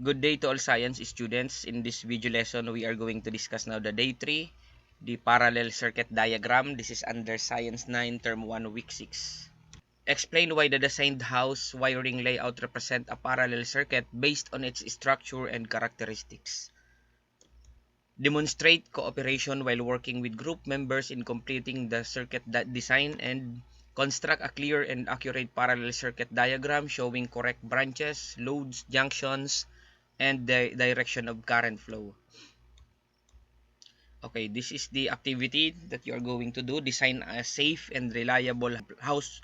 Good day to all science students. In this video lesson, we are going to discuss now the day 3, the parallel circuit diagram. This is under Science 9, Term 1, Week 6. Explain why the designed house wiring layout represent a parallel circuit based on its structure and characteristics. Demonstrate cooperation while working with group members in completing the circuit design and construct a clear and accurate parallel circuit diagram showing correct branches, loads, junctions, and the direction of current flow. Okay, this is the activity that you are going to do. Design a safe and reliable house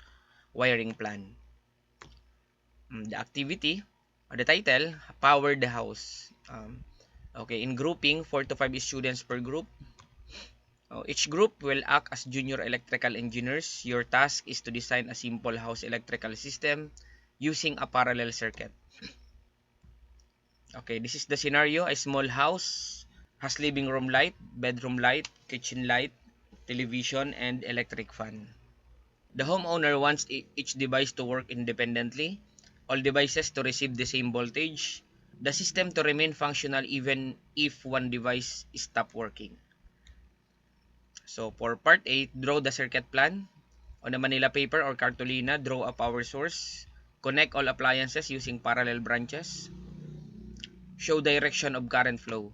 wiring plan. The activity, or the title, Power the House. Okay, in grouping, 4 to 5 students per group. Each group will act as junior electrical engineers. Your task is to design a simple house electrical system using a parallel circuit. Okay, this is the scenario. A small house has living room light, bedroom light, kitchen light, television, and electric fan. The homeowner wants each device to work independently, all devices to receive the same voltage, the system to remain functional even if one device stops working. So for part A, draw the circuit plan. On a Manila paper or cartolina, draw a power source. Connect all appliances using parallel branches. Show direction of current flow.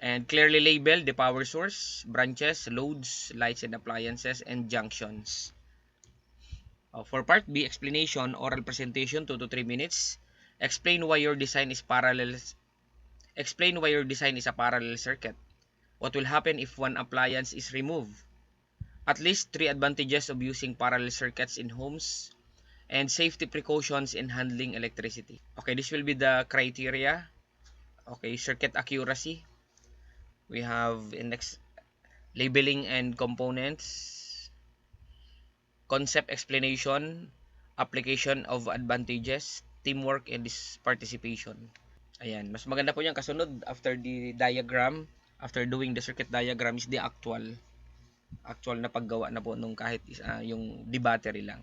And clearly label the power source, branches, loads, lights and appliances, and junctions. For part B, explanation, oral presentation, 2 to 3 minutes. Explain why your design is parallel. Explain why your design is a parallel circuit. What will happen if one appliance is removed? At least 3 advantages of using parallel circuits in homes, and safety precautions in handling electricity. Okay, this will be the criteria. Okay, circuit accuracy. We have index labeling and components, concept explanation, application of advantages, teamwork, and participation. Ayan, mas maganda po yan kasunod after the diagram, after doing the circuit diagram is the actual na paggawa na po nung kahit yung the battery lang.